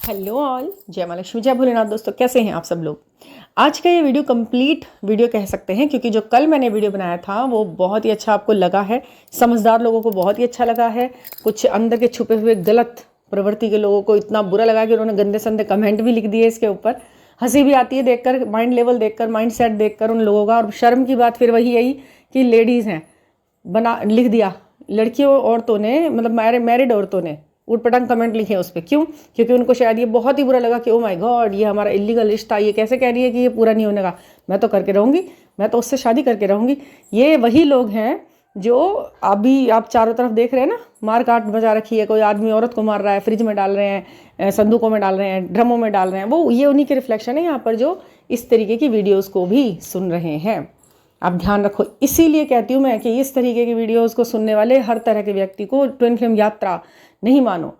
Hello all, जय माँ लक्ष्मी, जय भोलेनाथ। दोस्तों कैसे हैं आप सब लोग। आज का ये वीडियो कंप्लीट वीडियो कह सकते हैं, क्योंकि जो कल मैंने वीडियो बनाया था वो बहुत ही अच्छा आपको लगा है। समझदार लोगों को बहुत ही अच्छा लगा है। कुछ अंदर के छुपे हुए गलत प्रवृत्ति के लोगों को इतना बुरा लगा कि उन्होंने गंदे संदे कमेंट भी लिख दिए इसके ऊपर। हंसी भी आती है देखकर, माइंड लेवल देखकर, माइंड सेट देखकर उन लोगों का। और शर्म की बात फिर वही आई कि लेडीज़ हैं, बना लिख दिया लड़कियों औरतों ने, मतलब मैरिड औरतों ने उटपटांग कमेंट लिखे उस पर। क्यों? क्योंकि उनको शायद ये बहुत ही बुरा लगा कि ओ माय गॉड, ये हमारा इलीगल रिश्ता, ये कैसे कह रही है कि ये पूरा नहीं होने का। मैं तो करके रहूँगी, मैं तो उससे शादी करके रहूँगी। ये वही लोग हैं जो अभी आप चारों तरफ देख रहे हैं ना, मार काट मचा रखी है। कोई आदमी औरत को मार रहा है, फ्रिज में डाल रहे हैं, संदूकों में डाल रहे हैं, ड्रमों में डाल रहे हैं। वो ये उन्हीं के रिफ्लेक्शन है यहाँ पर, जो इस तरीके की वीडियोज़ को भी सुन रहे हैं। आप ध्यान रखो। इसीलिए कहती हूँ मैं कि इस तरीके की वीडियोस को सुनने वाले हर तरह के व्यक्ति को ट्विन फ्लेम यात्रा नहीं मानो,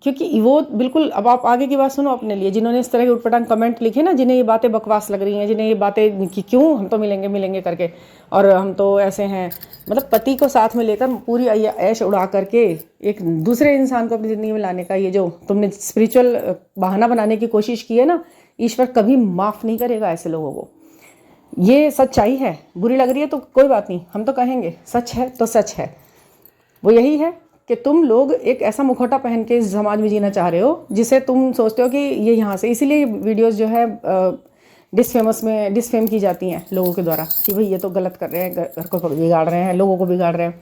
क्योंकि वो बिल्कुल। अब आप आगे की बात सुनो अपने लिए। जिन्होंने इस तरह के उटपटांग कमेंट लिखे ना, जिन्हें ये बातें बकवास लग रही हैं, जिन्हें ये बातें कि क्यों हम तो मिलेंगे मिलेंगे करके, और हम तो ऐसे हैं, मतलब पति को साथ में लेकर पूरी ऐश उड़ा करके एक दूसरे इंसान को अपनी ज़िंदगी में लाने का ये जो तुमने स्पिरिचुअल बहाना बनाने की कोशिश की है ना, ईश्वर कभी माफ़ नहीं करेगा ऐसे लोगों को। ये सच्चाई है। बुरी लग रही है तो कोई बात नहीं, हम तो कहेंगे सच है तो सच है। वो यही है कि तुम लोग एक ऐसा मुखौटा पहन के इस समाज में जीना चाह रहे हो जिसे तुम सोचते हो कि ये यहाँ से, इसीलिए वीडियोस जो है डिसफेम की जाती हैं लोगों के द्वारा कि भाई ये तो गलत कर रहे हैं, घर को बिगाड़ रहे हैं, लोगों को बिगाड़ रहे हैं।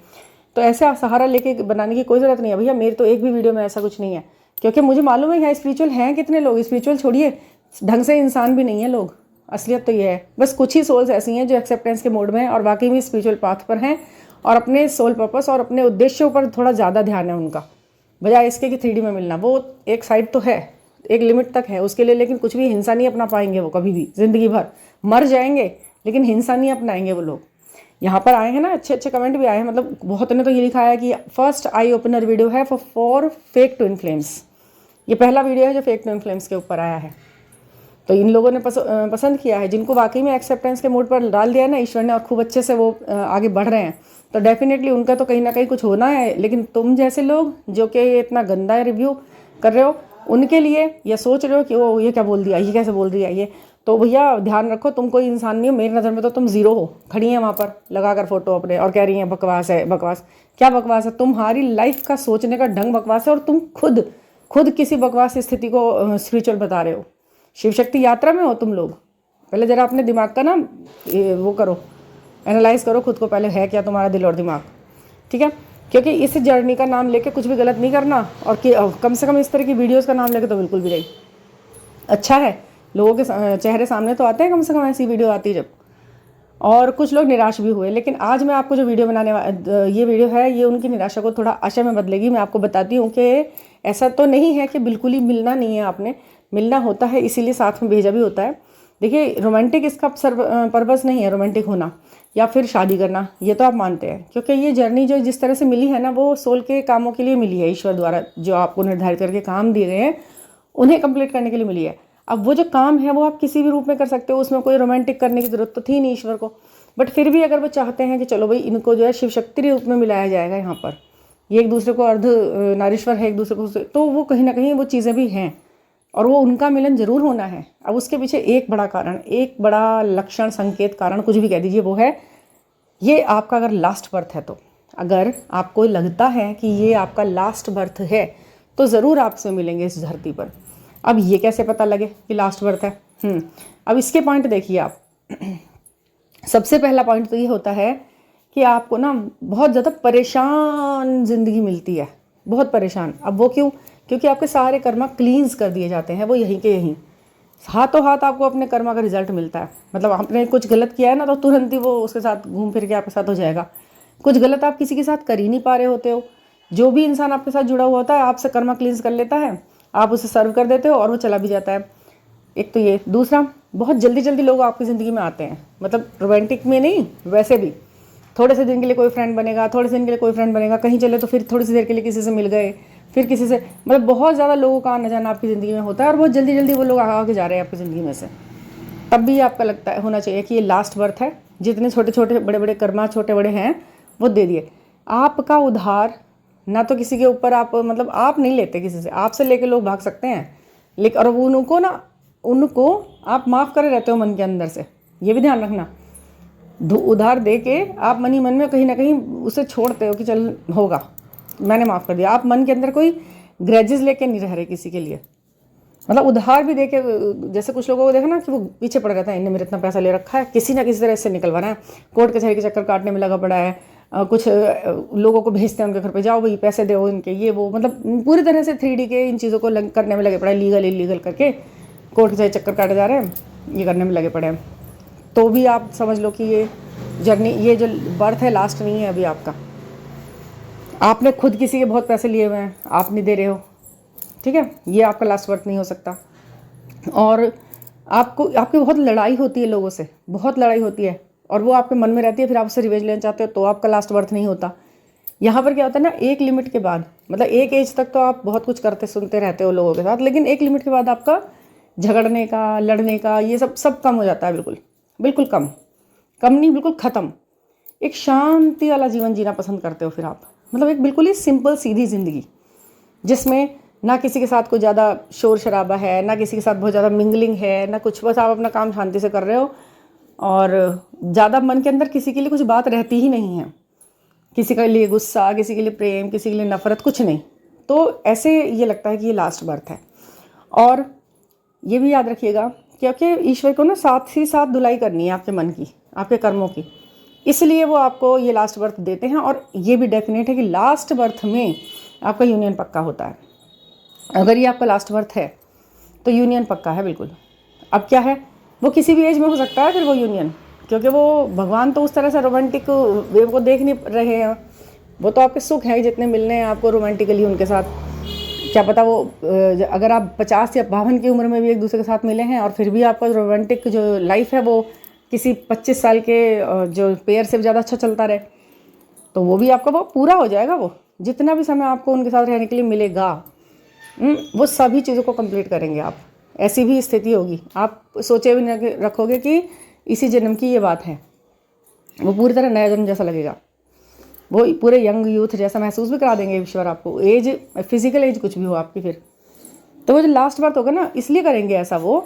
तो ऐसे सहारा लेके बनाने की कोई ज़रूरत नहीं है भैया। मेरे तो एक भी वीडियो में ऐसा कुछ नहीं है, क्योंकि मुझे मालूम है यहाँ स्पिरिचुअल हैं कितने लोग। स्पिरिचुअल छोड़िए, ढंग से इंसान भी नहीं है लोग। असलियत तो ये है, बस कुछ ही सोल्स ऐसी हैं जो एक्सेप्टेंस के मोड में हैं और वाकई में स्पिरिचुअल पाथ पर हैं और अपने सोल पर्पस और अपने उद्देश्यों पर थोड़ा ज़्यादा ध्यान है उनका, बजाय इसके कि 3D में मिलना। वो एक साइड तो है, एक लिमिट तक है उसके लिए, लेकिन कुछ भी हिंसा नहीं अपना पाएंगे वो कभी भी ज़िंदगी भर। मर जाएंगे लेकिन हिंसा नहीं अपनाएंगे वो लोग। यहाँ पर आए हैं ना, अच्छे अच्छे कमेंट भी आए हैं। मतलब बहुत ने तो ये लिखा है कि फर्स्ट आई ओपनर वीडियो है फॉर फेक ट्विन फ्लेम्स। ये पहला वीडियो है जो फेक ट्विन फ्लेम्स के ऊपर आया है। तो इन लोगों ने पसंद किया है, जिनको वाकई में एक्सेप्टेंस के मोड पर डाल दिया है ना ईश्वर ने, और खूब अच्छे से वो आगे बढ़ रहे हैं, तो डेफिनेटली उनका तो कहीं ना कहीं कुछ होना है। लेकिन तुम जैसे लोग जो कि इतना गंदा रिव्यू कर रहे हो, उनके लिए या सोच रहे हो कि वो ये क्या बोल दिया, ये कैसे बोल दिया ये, तो भैया ध्यान रखो, तुम कोई इंसान नहीं हो। मेरी नज़र में तो तुम ज़ीरो हो। खड़ी हैं वहाँ पर लगा कर फोटो अपने और कह रही हैं बकवास है। बकवास क्या बकवास है? तुम्हारी लाइफ का सोचने का ढंग बकवास है, और तुम खुद किसी बकवास स्थिति को स्पिरिचुअल बता रहे हो। शिव शक्ति यात्रा में हो तुम लोग। पहले ज़रा अपने दिमाग का ना वो करो, एनालाइज करो खुद को पहले, है क्या तुम्हारा दिल और दिमाग, ठीक है? क्योंकि इस जर्नी का नाम लेके कुछ भी गलत नहीं करना, और कि कम से कम इस तरह की वीडियोस का नाम लेके तो बिल्कुल भी नहीं। अच्छा है, लोगों के चेहरे सामने तो आते हैं, कम से कम ऐसी वीडियो आती है जब। और कुछ लोग निराश भी हुए, लेकिन आज मैं आपको जो वीडियो ये वीडियो है, ये उनकी निराशा को थोड़ा आशा में बदलेगी। मैं आपको बताती हूँ कि ऐसा तो नहीं है कि बिल्कुल ही मिलना नहीं है, आपने मिलना होता है, इसीलिए साथ में भेजा भी होता है। देखिए, रोमांटिक इसका पर्पस नहीं है रोमांटिक होना या फिर शादी करना, ये तो आप मानते हैं, क्योंकि ये जर्नी जो जिस तरह से मिली है ना, वो सोल के कामों के लिए मिली है। ईश्वर द्वारा जो आपको निर्धारित करके काम दिए गए हैं, उन्हें कंप्लीट करने के लिए मिली है। अब वो जो काम है वो आप किसी भी रूप में कर सकते हो, उसमें कोई रोमांटिक करने की ज़रूरत तो थी नहीं ईश्वर को। बट फिर भी अगर वो चाहते हैं कि चलो भाई इनको जो है शिव शक्ति रूप में मिलाया जाएगा यहाँ पर, ये एक दूसरे को अर्ध नारीश्वर है एक दूसरे को, तो वो कहीं ना कहीं वो चीज़ें भी हैं और वो उनका मिलन जरूर होना है। अब उसके पीछे एक बड़ा कारण, एक बड़ा लक्षण, संकेत, कारण, कुछ भी कह दीजिए, वो है ये आपका अगर लास्ट बर्थ है। तो अगर आपको लगता है कि ये आपका लास्ट बर्थ है तो ज़रूर आपसे मिलेंगे इस धरती पर। अब ये कैसे पता लगे कि लास्ट बर्थ है? अब इसके पॉइंट देखिए आप। सबसे पहला पॉइंट तो ये होता है कि आपको ना बहुत ज़्यादा परेशान ज़िंदगी मिलती है, बहुत परेशान। अब वो क्यों? क्योंकि आपके सारे कर्मा क्लींस कर दिए जाते हैं, वो यहीं के यहीं हाथों हाथ आपको अपने कर्मा का रिजल्ट मिलता है। मतलब आपने कुछ गलत किया है ना, तो तुरंत ही वो उसके साथ घूम फिर के आपके साथ हो जाएगा। कुछ गलत आप किसी के साथ कर ही नहीं पा रहे होते हो, जो भी इंसान आपके साथ जुड़ा हुआ होता है आपसे कर्मा क्लींस कर लेता है, आप उसे सर्व कर देते हो और वो चला भी जाता है। एक तो ये। दूसरा, बहुत जल्दी जल्दी लोग आपकी ज़िंदगी में आते हैं, मतलब रोमांटिक में नहीं, वैसे भी थोड़े से दिन के लिए कोई फ्रेंड बनेगा, थोड़े से दिन के लिए कोई फ्रेंड बनेगा, कहीं चले तो फिर थोड़ी सी देर के लिए किसी से मिल गए, फिर किसी से, मतलब बहुत ज़्यादा लोगों का आना जाना आपकी ज़िंदगी में होता है और बहुत जल्दी जल्दी वो लोग आगे जा रहे हैं आपकी ज़िंदगी में से। तब भी आपका लगता है होना चाहिए कि ये लास्ट बर्थ है, जितने छोटे छोटे बड़े बड़े कर्मा छोटे बड़े हैं वो दे दिए। आपका उधार ना तो किसी के ऊपर आप, मतलब आप नहीं लेते किसी से, आपसे लेके लोग भाग सकते हैं, लेकिन और उनको आप माफ़ करे रहते हो मन के अंदर से, ये भी ध्यान रखना। उधार दे के आप मन ही मन में कहीं ना कहीं उसे छोड़ते हो कि चल होगा, मैंने माफ़ कर दिया। आप मन के अंदर कोई ग्रजेस लेके नहीं रह रहे किसी के लिए। मतलब उधार भी दे के, जैसे कुछ लोगों को देखा ना कि वो पीछे पड़ रहता है, इन्हें मेरे इतना पैसा ले रखा है, किसी ना किसी तरह इससे निकलवाना है, कोर्ट कचहरी के चक्कर काटने में लगा पड़ा है। कुछ लोगों को भेजते हैं उनके घर पे, जाओ भाई पैसे दो इनके, ये वो, मतलब पूरी तरह से 3D के इन चीज़ों को करने में लगे पड़े हैं, लीगल इलीगल करके कोर्ट के चक्कर काटे जा रहे हैं, ये करने में लगे पड़े हैं। तो भी आप समझ लो कि ये जर्नी, ये जो बर्थ है लास्ट नहीं है अभी आपका। आपने खुद किसी के बहुत पैसे लिए हुए हैं, आप नहीं दे रहे हो, ठीक है, ये आपका लास्ट बर्थ नहीं हो सकता। और आपकी बहुत लड़ाई होती है लोगों से, बहुत लड़ाई होती है और वो आपके मन में रहती है, फिर आप उससे रिवेंज लेना चाहते हो, तो आपका लास्ट बर्थ नहीं होता। यहाँ पर क्या होता है ना, एक लिमिट के बाद, मतलब एक एज तक तो आप बहुत कुछ करते सुनते रहते हो लोगों के साथ, लेकिन एक लिमिट के बाद आपका झगड़ने का, लड़ने का, ये सब कम हो जाता है। बिल्कुल कम नहीं, बिल्कुल ख़त्म। एक शांति वाला जीवन जीना पसंद करते हो फिर आप, मतलब एक बिल्कुल ही सिंपल सीधी ज़िंदगी, जिसमें ना किसी के साथ कोई ज़्यादा शोर शराबा है, ना किसी के साथ बहुत ज़्यादा मिंगलिंग है, ना कुछ, बस आप अपना काम शांति से कर रहे हो और ज़्यादा मन के अंदर किसी के लिए कुछ बात रहती ही नहीं है, किसी के लिए गुस्सा, किसी के लिए प्रेम, किसी के लिए नफ़रत, कुछ नहीं। तो ऐसे ये लगता है कि ये लास्ट बर्थ है। और ये भी याद रखिएगा, क्योंकि ईश्वर को ना साथ ही साथ धुलाई करनी है आपके मन की, आपके कर्मों की, इसलिए वो आपको ये लास्ट बर्थ देते हैं। और ये भी डेफिनेट है कि लास्ट बर्थ में आपका यूनियन पक्का होता है। अगर ये आपका लास्ट बर्थ है तो यूनियन पक्का है बिल्कुल। अब क्या है, वो किसी भी एज में हो सकता है फिर वो यूनियन, क्योंकि वो भगवान तो उस तरह से रोमांटिक वेव को देख नहीं रहे हैं, वो तो आपके सुख हैं जितने मिलने हैं आपको रोमांटिकली उनके साथ। क्या पता वो अगर आप 50 या 52 की उम्र में भी एक दूसरे के साथ मिले हैं और फिर भी आपका रोमांटिक जो लाइफ है वो किसी 25 साल के जो पेयर से ज़्यादा अच्छा चलता रहे, तो वो भी आपका वो पूरा हो जाएगा। वो जितना भी समय आपको उनके साथ रहने के लिए मिलेगा, वो सभी चीज़ों को कंप्लीट करेंगे आप। ऐसी भी स्थिति होगी, आप सोचे भी नहीं रखोगे कि इसी जन्म की ये बात है, वो पूरी तरह नया जन्म जैसा लगेगा, वो पूरे यंग यूथ जैसा महसूस भी करा देंगे ईश्वर आपको, एज फिजिकल एज कुछ भी हो आपकी। फिर तो वो जो लास्ट बर्थ होगा ना, इसलिए करेंगे ऐसा वो,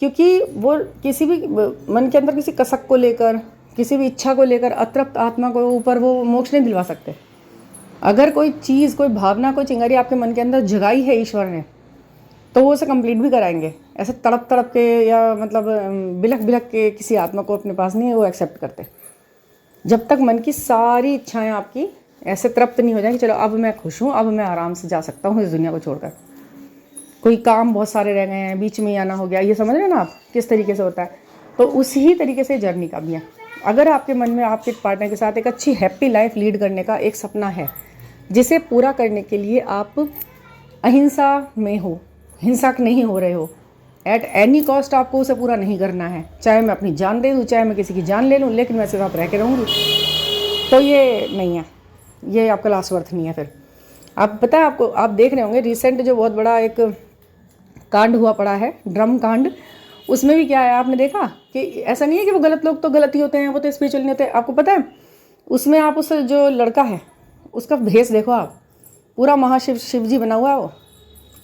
क्योंकि वो किसी भी मन के अंदर किसी कसक को लेकर, किसी भी इच्छा को लेकर अतृप्त आत्मा को ऊपर वो मोक्ष नहीं दिलवा सकते। अगर कोई चीज़, कोई भावना, कोई चिंगारी आपके मन के अंदर जगाई है ईश्वर ने, तो वो उसे कंप्लीट भी कराएंगे। ऐसे तड़प तड़प के या मतलब बिलख बिलख के किसी आत्मा को अपने पास नहीं वो एक्सेप्ट करते। जब तक मन की सारी इच्छाएं आपकी ऐसे तृप्त नहीं हो जाएंगी, चलो अब मैं खुश हूँ, अब मैं आराम से जा सकता हूँ इस दुनिया को छोड़कर, कोई काम बहुत सारे रह गए हैं, बीच में ही आना हो गया, ये समझ रहे हैं ना आप किस तरीके से होता है। तो उसी तरीके से जर्नी का भी है। अगर आपके मन में आपके पार्टनर के साथ एक अच्छी हैप्पी लाइफ लीड करने का एक सपना है, जिसे पूरा करने के लिए आप अहिंसा में हो, हिंसक नहीं हो रहे हो, एट एनी कॉस्ट आपको उसे पूरा नहीं करना है, चाहे मैं अपनी जान दे दूँ, चाहे मैं किसी की जान ले लूँ, लेकिन मैं सिर्फ आप रह के रहूँगी, तो ये नहीं है, ये आपका लास्ट बर्थ नहीं है। फिर आप पता है, आपको आप देख रहे होंगे रिसेंट जो बहुत बड़ा एक कांड हुआ पड़ा है, ड्रम कांड, उसमें भी क्या है आपने देखा कि ऐसा नहीं है कि वो गलत लोग तो गलत ही होते हैं, वो तो स्पिरिचुअल नहीं होते। आपको पता है उसमें आप उस जो लड़का है उसका भेष देखो आप, पूरा महाशिव शिव जी बना हुआ है वो,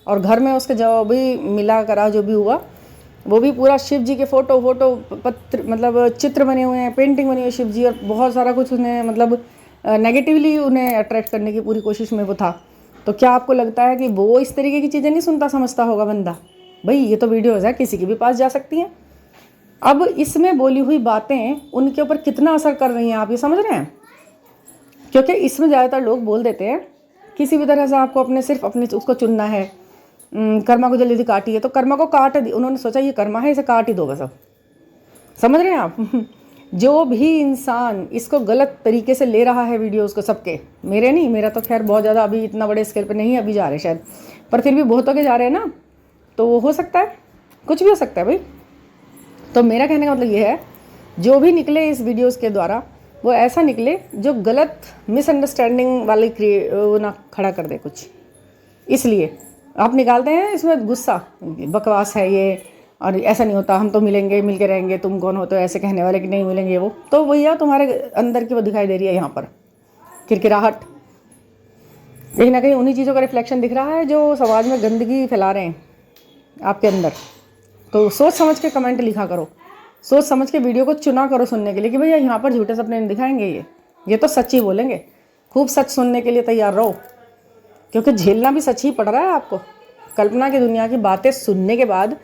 और घर में उसके जो भी मिला करा जो भी हुआ वो भी पूरा शिव जी के फोटो पत्र, मतलब चित्र बने हुए हैं, पेंटिंग बनी हुई है शिव जी, और बहुत सारा कुछ उन्हें मतलब नेगेटिवली उन्हें अट्रैक्ट करने की पूरी कोशिश में वो था। तो क्या आपको लगता है कि वो इस तरीके की चीज़ें नहीं सुनता समझता होगा बंदा? भाई ये तो वीडियोज़ है, किसी के भी पास जा सकती हैं। अब इसमें बोली हुई बातें उनके ऊपर कितना असर कर रही हैं आप ये समझ रहे हैं? क्योंकि इसमें ज़्यादातर लोग बोल देते हैं किसी भी तरह से आपको सिर्फ अपने उसको चुनना है, कर्मा को जल्दी काटिए, तो कर्मा को काट दी, उन्होंने सोचा ये कर्मा है इसे काट ही दो बस। अब समझ रहे हैं आप? जो भी इंसान इसको गलत तरीके से ले रहा है वीडियोज़ को, सबके, मेरे नहीं, मेरा तो खैर बहुत ज़्यादा अभी इतना बड़े स्केल पे नहीं अभी जा रहे शायद, पर फिर भी बहुतों के जा रहे हैं ना, तो हो सकता है, कुछ भी हो सकता है भाई। तो मेरा कहने का मतलब ये है, जो भी निकले इस वीडियोज़ के द्वारा वो ऐसा निकले जो गलत मिसअंडरस्टैंडिंग वाले वो ना खड़ा कर दे कुछ, इसलिए आप निकालते हैं इसमें गुस्सा, बकवास है ये, और ऐसा नहीं होता, हम तो मिलेंगे, मिल के रहेंगे, तुम कौन हो तो ऐसे कहने वाले कि नहीं मिलेंगे, वो तो भैया तुम्हारे अंदर की वो दिखाई दे रही है यहाँ पर किरकिराहट, कहीं ना कहीं उन्हीं चीज़ों का रिफ्लेक्शन दिख रहा है जो समाज में गंदगी फैला रहे हैं। आपके अंदर। तो सोच समझ के कमेंट लिखा करो, सोच समझ के वीडियो को चुना करो सुनने के लिए कि भैया यहाँ पर झूठे सपने नहीं दिखाएंगे, ये तो सच ही बोलेंगे। खूब सच सुनने के लिए तैयार रहो, क्योंकि झेलना भी सच ही पड़ रहा है आपको। कल्पना की दुनिया की बातें सुनने के बाद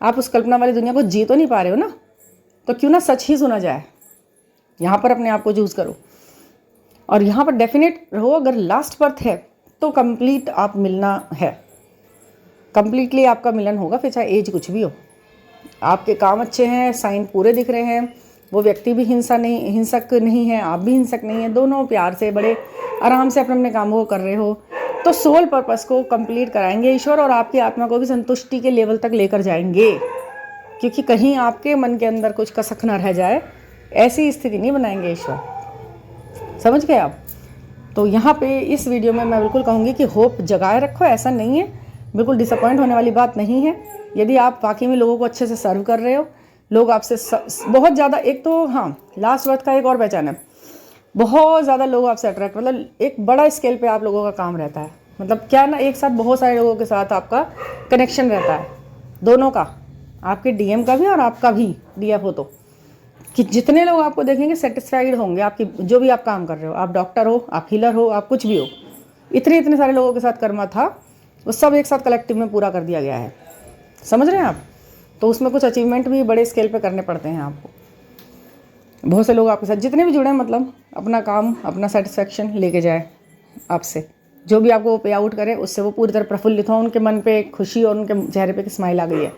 आप उस कल्पना वाली दुनिया को जी तो नहीं पा रहे हो ना, तो क्यों ना सच ही सुना जाए। यहाँ पर अपने आप को चूज़ करो और यहाँ पर डेफिनेट रहो। अगर लास्ट बर्थ है तो कंप्लीट आप मिलना है, कंप्लीटली आपका मिलन होगा, फिर चाहे एज कुछ भी हो। आपके काम अच्छे हैं, साइन पूरे दिख रहे हैं, वो व्यक्ति भी हिंसक नहीं है, आप भी हिंसक नहीं है, दोनों प्यार से बड़े आराम से अपने अपने कामों को कर रहे हो। तो सोल पर्पस को कंप्लीट कराएंगे ईश्वर और आपकी आत्मा को भी संतुष्टि के लेवल तक लेकर जाएंगे, क्योंकि कहीं आपके मन के अंदर कुछ कसक ना रह जाए, ऐसी स्थिति नहीं बनाएंगे ईश्वर। समझ गए आप? तो यहाँ पे इस वीडियो में मैं बिल्कुल कहूँगी कि होप जगाए रखो, ऐसा नहीं है, बिल्कुल डिसअपॉइंट होने वाली बात नहीं है। यदि आप वाकई में लोगों को अच्छे से सर्व कर रहे हो, लोग आपसे बहुत ज़्यादा, एक तो हाँ लास्ट बर्थ का एक और पहचान है, बहुत ज़्यादा लोग आपसे अट्रैक्ट, मतलब एक बड़ा स्केल पे आप लोगों का काम रहता है। मतलब क्या ना, एक साथ बहुत सारे लोगों के साथ आपका कनेक्शन रहता है, दोनों का, आपके डीएम का भी और आपका भी डीएफ हो, तो कि जितने लोग आपको देखेंगे सेटिस्फाइड होंगे आपकी जो भी आप काम कर रहे हो। आप डॉक्टर हो, आप हीलर हो, आप कुछ भी हो, इतने सारे लोगों के साथ कर्मा था, वो सब एक साथ कलेक्टिव में पूरा कर दिया गया है। समझ रहे हैं आप? तो उसमें कुछ अचीवमेंट भी बड़े स्केल पे करने पड़ते हैं आपको। बहुत से लोग आपके साथ जितने भी जुड़े हैं, मतलब अपना काम, अपना सेटिस्फेक्शन लेके जाए आपसे, जो भी आपको पे आउट करे उससे वो पूरी तरह प्रफुल्लित हो, उनके मन पे खुशी और उनके चेहरे पे स्माइल आ गई है।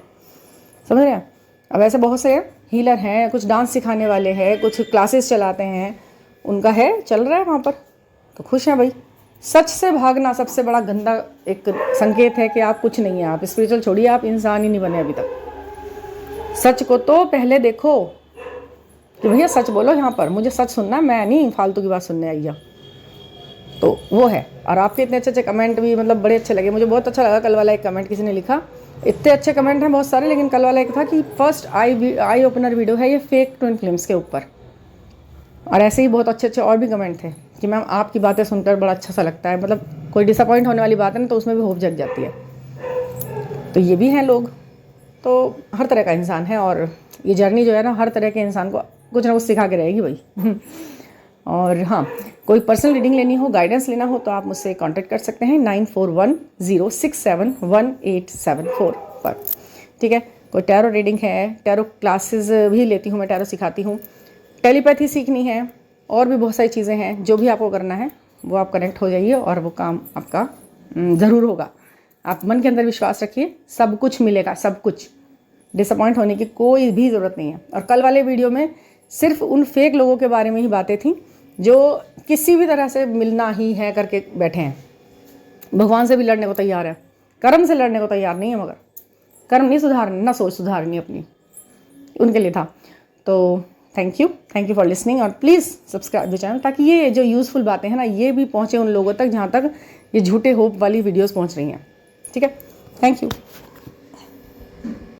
समझ रहे हैं? अब ऐसे बहुत से हीलर हैं, कुछ डांस सिखाने वाले हैं, कुछ क्लासेस चलाते हैं, उनका है चल रहा है वहाँ पर, तो खुश हैं भाई। सच से भागना सबसे बड़ा गंदा एक संकेत है कि आप कुछ नहीं है, आप स्पिरिचुअल छोड़िए, आप इंसान ही नहीं बने अभी तक। सच को तो पहले देखो कि भैया सच बोलो, यहाँ पर मुझे सच सुनना, मैं नहीं फालतू की बात सुनने आई। तो वो है। और आपके इतने अच्छे कमेंट भी, मतलब बड़े अच्छे लगे, मुझे बहुत अच्छा लगा। कल वाला एक कमेंट किसी ने लिखा, इतने अच्छे कमेंट हैं बहुत सारे, लेकिन कल वाला एक था कि फर्स्ट आई ओपनर वीडियो है ये फेक ट्विन फ्लेम्स के ऊपर। और ऐसे ही बहुत अच्छे और भी कमेंट थे कि मैम आपकी बातें सुनकर बड़ा अच्छा सा लगता है, मतलब कोई डिसअपॉइंट होने वाली बात है ना तो उसमें भी होप जग जाती है। तो ये भी हैं लोग, तो हर तरह का इंसान है, और ये जर्नी जो है ना हर तरह के इंसान को कुछ ना कुछ सिखा के रहेगी भाई। और हाँ, कोई पर्सनल रीडिंग लेनी हो, गाइडेंस लेना हो, तो आप मुझसे कांटेक्ट कर सकते हैं 9410671874 पर। ठीक है? कोई टैरो रीडिंग है, टैरो क्लासेस भी लेती हूँ मैं, टैरो सिखाती हूँ, टेलीपैथी सीखनी है, और भी बहुत सारी चीज़ें हैं। जो भी आपको करना है वो आप कनेक्ट हो जाइए और वो काम आपका ज़रूर होगा। आप मन के अंदर विश्वास रखिए, सब कुछ मिलेगा, सब कुछ। डिसअपॉइंट होने की कोई भी ज़रूरत नहीं है। और कल वाले वीडियो में सिर्फ उन फेक लोगों के बारे में ही बातें थी जो किसी भी तरह से मिलना ही है करके बैठे हैं, भगवान से भी लड़ने को तैयार है, कर्म से लड़ने को तैयार नहीं है, मगर कर्म नहीं सुधारना, ना सोच सुधारनी अपनी, उनके लिए था। तो थैंक यू फॉर लिसनिंग, और प्लीज़ सब्सक्राइब द चैनल, ताकि ये जो यूज़फुल बातें हैं ना ये भी पहुँचे उन लोगों तक जहाँ तक ये झूठे होप वाली वीडियोज़ पहुँच रही हैं। ठीक है? Thank you.